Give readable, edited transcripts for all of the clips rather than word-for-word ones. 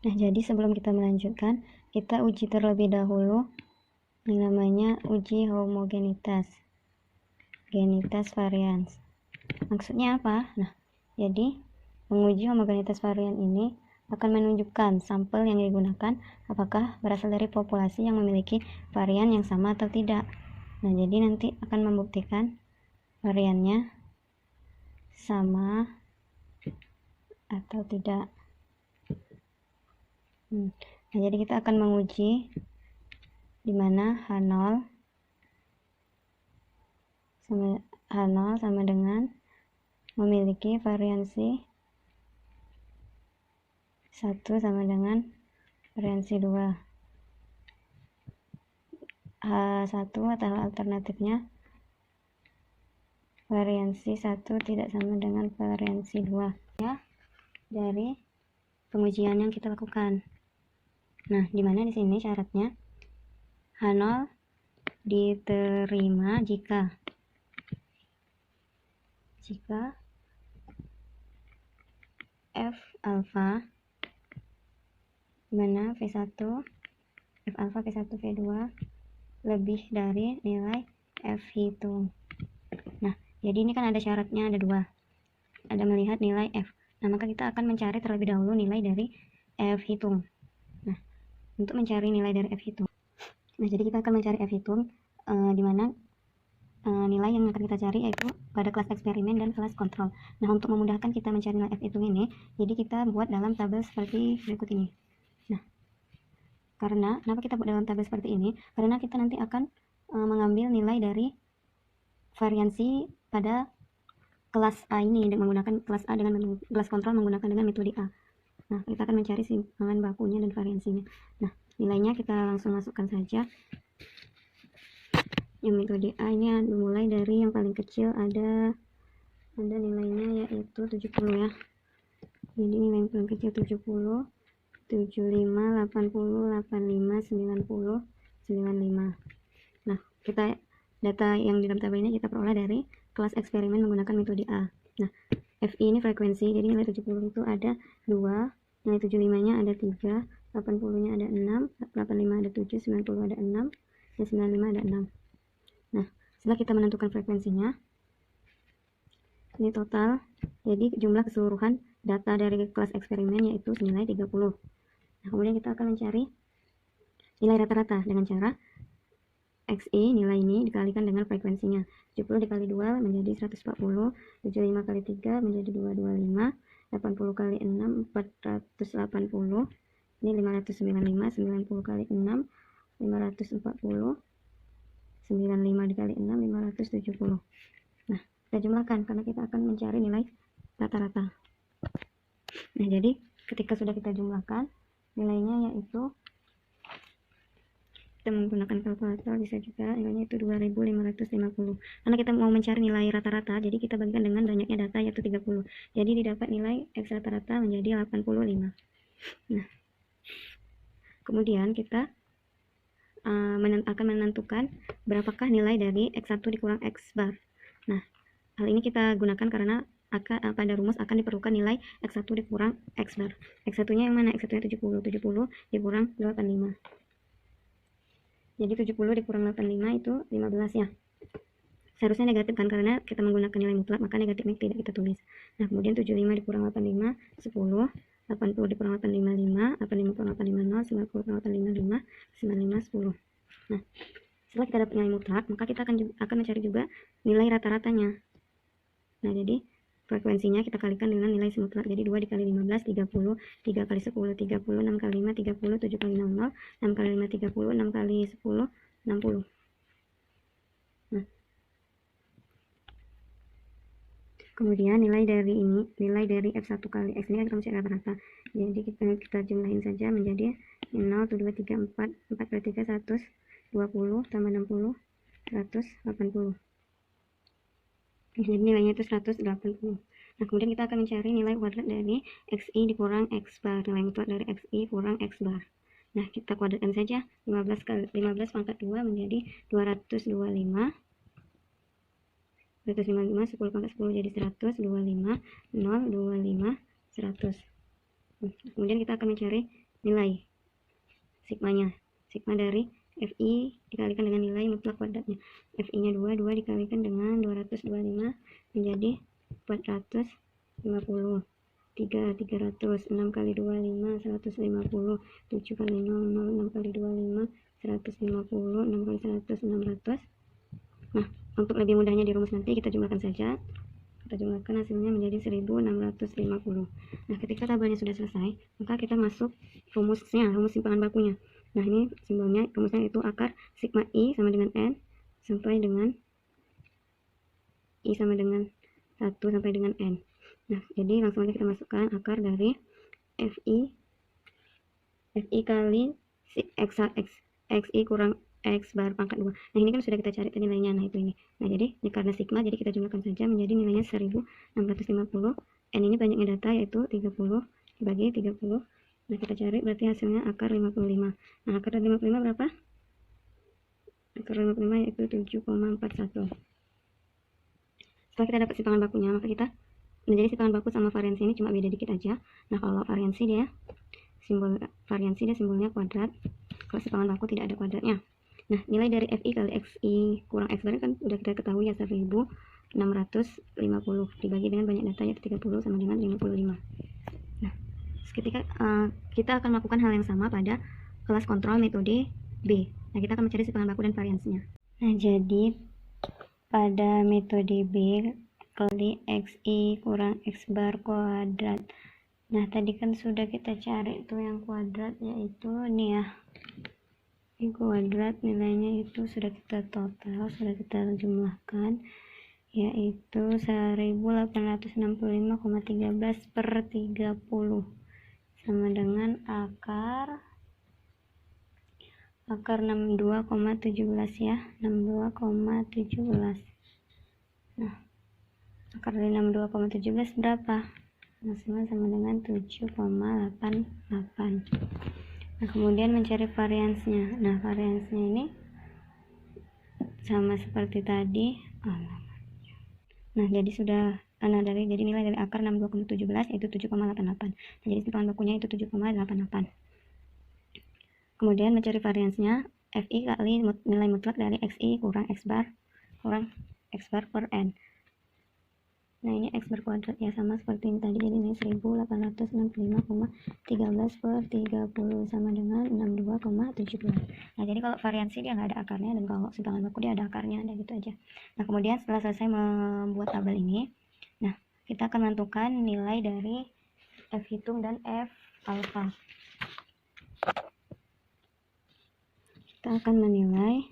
Nah, jadi sebelum kita melanjutkan, kita uji terlebih dahulu yang namanya uji homogenitas varians. Maksudnya apa? Nah, jadi menguji homogenitas varian ini akan menunjukkan sampel yang digunakan apakah berasal dari populasi yang memiliki varian yang sama atau tidak. Nah, jadi nanti akan membuktikan variannya sama atau tidak. Nah, jadi kita akan menguji di mana H0 sama dengan memiliki variansi 1 sama dengan variansi 2. H1 atau alternatifnya variansi 1 tidak sama dengan variansi 2 ya, dari pengujian yang kita lakukan. Nah, dimana di sini syaratnya H0 diterima jika F alpha dimana V1 F alpha V1 V2 lebih dari nilai F hitung. Nah, jadi ini kan ada syaratnya, ada dua, ada melihat nilai F. Nah, maka kita akan mencari terlebih dahulu nilai dari F hitung. Nah, untuk mencari nilai dari F hitung, nah jadi kita akan mencari F hitung dimana nilai yang akan kita cari yaitu pada kelas eksperimen dan kelas kontrol. Nah, untuk memudahkan kita mencari nilai F hitung ini, jadi kita buat dalam tabel seperti berikut ini. Nah, karena kenapa kita buat dalam tabel seperti ini? Karena kita nanti akan mengambil nilai dari variansi pada kelas A ini dengan menggunakan kelas A dengan kelas kontrol menggunakan dengan metode A. Nah, kita akan mencari simpulan bakunya dan variansinya. Nah, nilainya kita langsung masukkan saja. Yang metode A ini mulai dari yang paling kecil ada nilainya yaitu 70 ya. Jadi nilai yang paling kecil 70, 75, 80, 85, 90, 95. Nah, kita data yang di dalam tabel ini kita peroleh dari kelas eksperimen menggunakan metode A. Nah, FI ini frekuensi, jadi nilai 70 itu ada 2, nilai 75-nya ada 3, 80-nya ada 6, 85 ada 7, 90 ada 6, dan 95 ada 6. Nah, setelah kita menentukan frekuensinya, ini total, jadi jumlah keseluruhan data dari kelas eksperimen yaitu senilai 30. Nah, kemudian kita akan mencari nilai rata-rata dengan cara XI, nilai ini dikalikan dengan frekuensinya. 70 dikali 2 menjadi 140, 75 kali 3 menjadi 225, 80 kali 6 480, ini 595, 90 kali 6 540, 95 dikali 6 570. Nah, kita jumlahkan karena kita akan mencari nilai rata-rata. Nah, jadi ketika sudah kita jumlahkan nilainya yaitu kita menggunakan kalkulator bisa juga, nilainya itu 2550. Karena kita mau mencari nilai rata-rata, jadi kita bagikan dengan banyaknya data yaitu 30. Jadi didapat nilai X rata-rata menjadi 85. Nah, kemudian kita akan menentukan berapakah nilai dari X1 dikurang X bar. Nah, hal ini kita gunakan karena pada rumus akan diperlukan nilai X1 dikurang X bar. X1-nya yang mana? X1-nya 70. 70 dikurang 85. Jadi 70 dikurang 85 itu 15 ya. Seharusnya negatif kan, karena kita menggunakan nilai mutlak, maka negatifnya tidak kita tulis. Nah, kemudian 75 dikurang 85, 10. 80 dikurang 85, 5. 85 kurang 85, 0. 90 kurang 85, 95, 10. Nah, setelah kita dapat nilai mutlak, maka kita akan mencari juga nilai rata-ratanya. Nah, jadi frekuensinya kita kalikan dengan nilai mutlak. Jadi 2 dikali 15, 30, 3 kali 10, 30, 6 kali 5, 30, 7 kali 00, 6 kali 5, 30, 6 kali 10, 60. Nah, kemudian nilai dari F1 kali X ini kan kita mencari rata-rata. Jadi kita jumlahin saja menjadi 0, 2, 3, 4, 4 kali 3, 120, tambah 60, 180. Jadi nilainya itu 180. Nah, kemudian kita akan mencari nilai kuadrat dari XI dikurang X bar. Nilai mutlak dari XI kurang X bar. Nah, kita kuadratkan saja. 15 pangkat 2 menjadi 225. 155, 10 pangkat 10 jadi 100, 25, 0, 25, 100. Kemudian kita akan mencari nilai sigmanya. Sigma dari FI dikalikan dengan nilai mutlak kuadratnya. FI nya 2 dikalikan dengan 225 menjadi 450. 300, 6 kali 2 5, 150, 7 kali 0 0, 6 kali 2 5, 150, 6 kali 100 600. Nah, untuk lebih mudahnya di rumus nanti kita jumlahkan saja. Kita jumlahkan hasilnya menjadi 1650. Nah, ketika tabelnya sudah selesai, maka kita masuk rumusnya, rumus simpangan bakunya. Nah, ini simbolnya, rumusnya itu akar sigma I sama dengan N sampai dengan I sama dengan 1 sampai dengan N. Nah, jadi langsung aja kita masukkan akar dari FI kali XI kurang X bar pangkat 2. Nah, ini kan sudah kita cari nilainya. Nah, itu ini. Nah, jadi ini karena sigma, jadi kita jumlahkan saja menjadi nilainya 1650. N ini banyaknya data, yaitu 30 dibagi 30. Nah, kita cari berarti hasilnya akar 55. Nah, akar dari 55 berapa? Akar 55 yaitu 7,41. Setelah kita dapat simpangan bakunya, maka kita menjadi simpangan baku sama variansi ini cuma beda dikit aja. Nah, kalau variansi dia simbolnya kuadrat. Kalau simpangan baku tidak ada kuadratnya. Nah, nilai dari FI kali XI kurang X bar kan udah kita ketahui ya, 1650 dibagi dengan banyak data yaitu 30 sama dengan 55. Nah, ketika kita akan melakukan hal yang sama pada kelas kontrol metode B. Nah, kita akan mencari simpangan baku dan variansinya. Nah, jadi pada metode B kali XI kurang X bar kuadrat. Nah, tadi kan sudah kita cari tuh yang kuadrat, yaitu ini ya, ini kuadrat, nilainya itu sudah kita total, sudah kita jumlahkan, yaitu 1865,13 per 30 sama dengan akar 62,17 ya, 62,17. Nah, akar dari 62,17 berapa? Maksimal sama dengan 7,88. Nah, kemudian mencari variansnya. Nah, variansnya ini sama seperti tadi. Nah, jadi jadi nilai dari akar 62,17 yaitu 7,88. Nah, jadi simpangan bakunya itu 7,88. Kemudian mencari variansnya, FI kali nilai mutlak dari XI kurang X bar per N. Nah, ini X bar kuadrat ya, sama seperti yang tadi, jadi ini 1865,13 per 30 sama dengan 62,17. Nah, jadi kalau variansi dia nggak ada akarnya, dan kalau simpangan baku dia ada akarnya, dan gitu aja. Nah, kemudian setelah selesai membuat tabel ini, nah, kita akan menentukan nilai dari F hitung dan F alpha. Kita akan menilai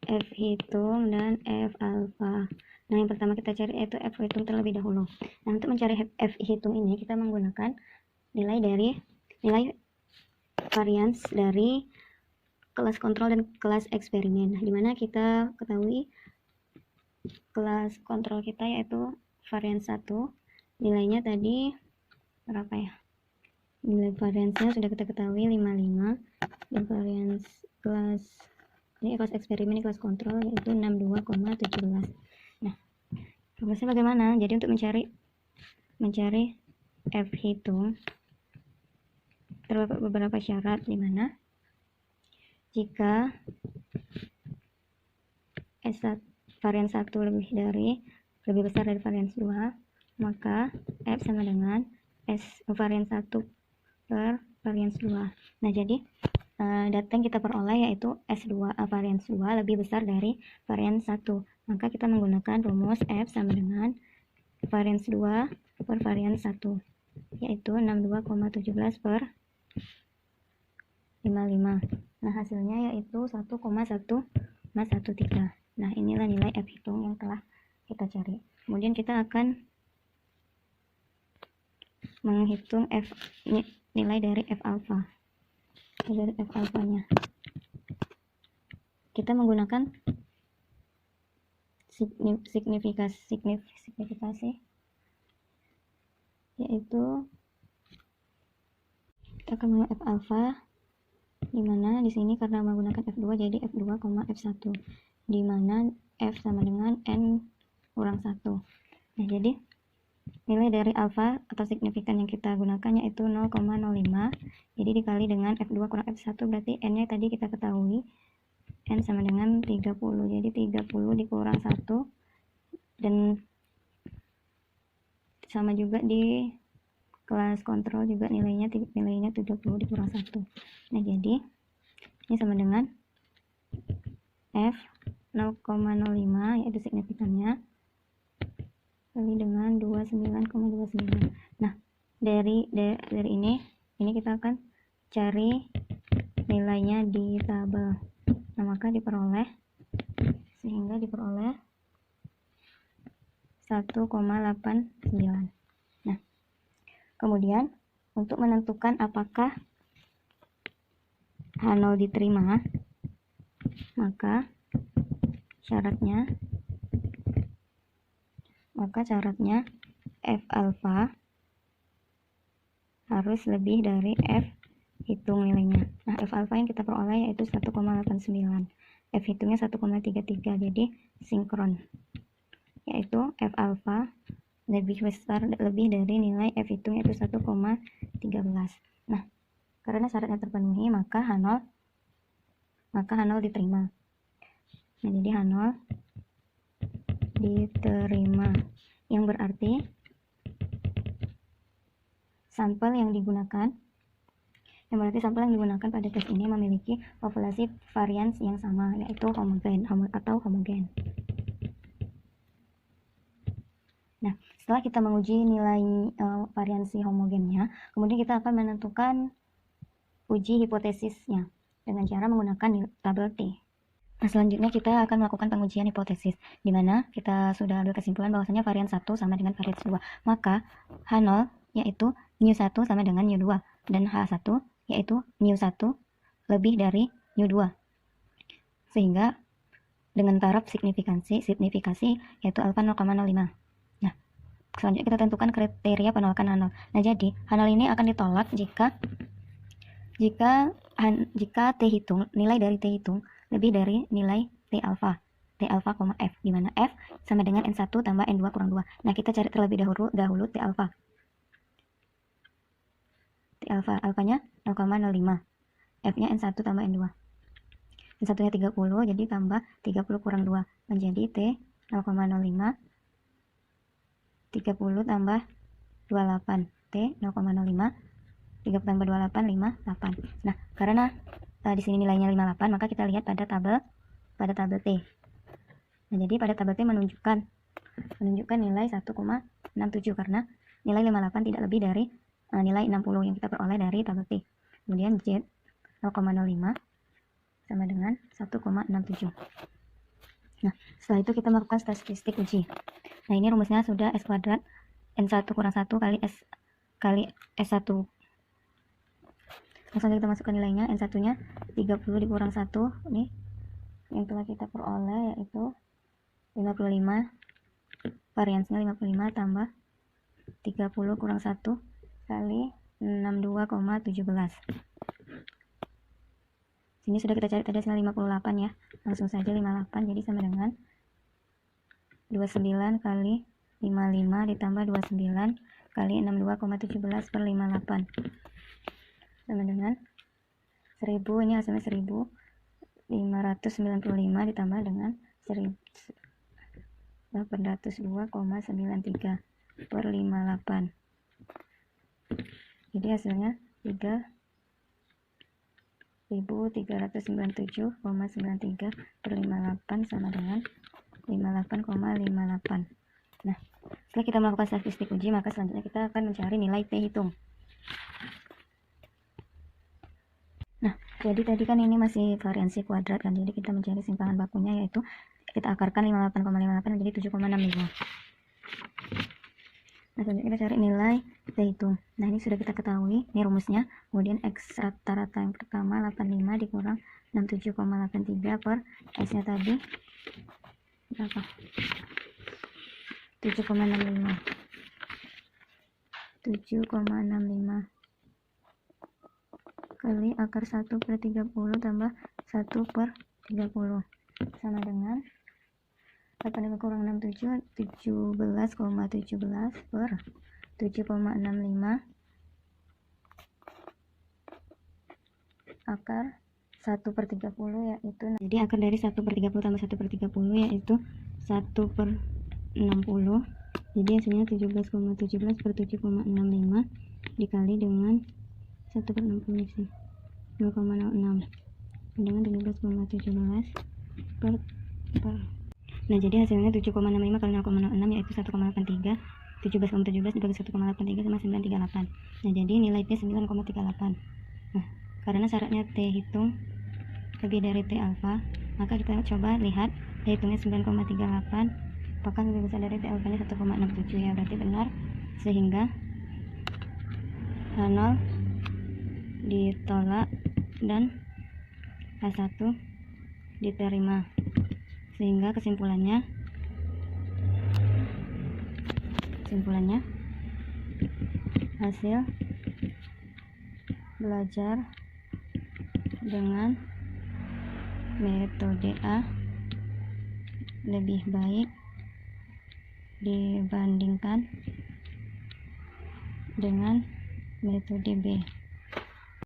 F hitung dan F alpha. Nah, yang pertama kita cari yaitu F hitung terlebih dahulu. Nah, untuk mencari F hitung ini kita menggunakan nilai varians dari kelas kontrol dan kelas eksperimen. Nah, dimana kita ketahui kelas kontrol kita yaitu varians 1, nilainya tadi berapa ya? Nilai variansnya sudah kita ketahui 55, dan varians kelas eksperimen, kelas kontrol yaitu 62,17. Nah, rumusnya bagaimana? Jadi untuk mencari F hitung terdapat beberapa syarat, di mana jika varians 1 lebih besar dari varians 2, maka F sama dengan varians 1 per varians 2. Nah, jadi data yang kita peroleh yaitu varians 2 lebih besar dari varians 1. Maka kita menggunakan rumus F sama dengan varians 2 per varians 1, yaitu 62,17 per 55. Nah, hasilnya yaitu 1,113. Nah, inilah nilai F hitung yang telah kita cari. Kemudian kita akan menghitung nilai dari F alpha. Dari F alpha-nya kita menggunakan signifikasi, yaitu kita akan menggunakan F alpha, dimana di sini karena menggunakan F2 jadi F2, F1, dimana F sama dengan N kurang 1. Nah, jadi nilai dari alfa atau signifikan yang kita gunakan yaitu 0,05, jadi dikali dengan F2 kurang F1, berarti N nya tadi kita ketahui N sama dengan 30, jadi 30 dikurang 1, dan sama juga di kelas kontrol juga nilainya 30 dikurang 1. Nah, jadi ini sama dengan F 0,05 yaitu signifikannya kali dengan 29,29. Nah, dari ini kita akan cari nilainya di tabel. Nah, maka diperoleh 1,89. Nah, kemudian untuk menentukan apakah H0 diterima, maka syaratnya F alfa harus lebih dari F hitung nilainya. Nah, F alfa yang kita peroleh yaitu 1,89, F hitungnya 1,33, jadi sinkron, yaitu F alfa lebih dari nilai F hitung yaitu 1,13. Nah, karena syaratnya terpenuhi, maka H0 diterima. Nah, jadi H0 diterima, yang berarti sampel yang digunakan pada tes ini memiliki populasi varians yang sama, yaitu homogen. Nah, setelah kita menguji nilai variansi homogennya, kemudian kita akan menentukan uji hipotesisnya dengan cara menggunakan tabel T. Nah, selanjutnya kita akan melakukan pengujian hipotesis, di mana kita sudah ambil kesimpulan bahwasanya varian 1 sama dengan varian 2. Maka H0 yaitu mu1 sama dengan mu2, dan H1 yaitu mu1 lebih dari mu2. Sehingga dengan taraf signifikasi yaitu alfa 0,05. Nah, selanjutnya kita tentukan kriteria penolakan H0. Nah, jadi H0 ini akan ditolak jika T hitung, nilai dari T hitung lebih dari nilai T alfa, F, di mana F sama dengan N1 tambah N2 kurang 2. Nah, kita cari terlebih dahulu T alfa. Alfanya 0,05, F-nya N1 tambah N2. N1-nya 30, jadi tambah 30 kurang 2, menjadi T 0,05, 30 tambah 28, T 0,05, 30 tambah 28, 58. Nah, karena di sini nilainya 58, maka kita lihat pada tabel T. Nah, jadi pada tabel T menunjukkan nilai 1,67 karena nilai 58 tidak lebih dari nilai 60 yang kita peroleh dari tabel T. Kemudian Z 0,05 sama dengan 1,67. Nah, setelah itu kita melakukan statistik uji. Nah, ini rumusnya sudah S kuadrat N1 kurang 1 kali S1. Langsung kita masukkan nilainya. N1 nya 30 dikurang 1, ini yang telah kita peroleh yaitu 55, variansnya 55 tambah 30 kurang 1 kali 62,17. Sini sudah kita cari tadi hasilnya 58 ya, langsung saja 58, jadi sama dengan 29 kali 55 ditambah 29 kali 62,17 per 58 sama dengan 1000, ini hasilnya 1595 ditambah dengan 802,93 per 58, jadi hasilnya 3397,93 per 58 sama dengan 58,58. Nah, setelah kita melakukan statistik uji, maka selanjutnya kita akan mencari nilai T hitung. Nah, jadi tadi kan ini masih variansi kuadrat kan, jadi kita mencari simpangan bakunya, yaitu kita akarkan 58,58 menjadi 7,65. Nah, selanjutnya kita cari nilai T hitung. Nah, ini sudah kita ketahui, ini rumusnya. Kemudian X rata-rata yang pertama 85 dikurang 67,83 per S-nya tadi berapa? 7,65 kali akar 1 per 30 tambah 1 per 30 sama dengan 8 kurang 67, 17,17 per 7,65 akar 1/30, yaitu, jadi akar dari 1/30 tambah 1/30 yaitu 1/60. Jadi hasilnya 17,17 per 7,65 dikali dengan 1/60 sih, 0,06 dengan 17,17 per. Nah, jadi hasilnya 7,65 kali 0,06 yaitu 1,83. 17,17 dibagi 1,83 sama 938. Nah, jadi nilai T 9,38. Nah, karena syaratnya T hitung lebih dari T alfa, maka kita coba lihat T hitungnya 9,38, apakah lebih besar dari T alfanya 1,67, ya berarti benar, sehingga H0 ditolak dan H1 diterima, sehingga kesimpulannya hasil belajar dengan metode A lebih baik dibandingkan dengan metode B.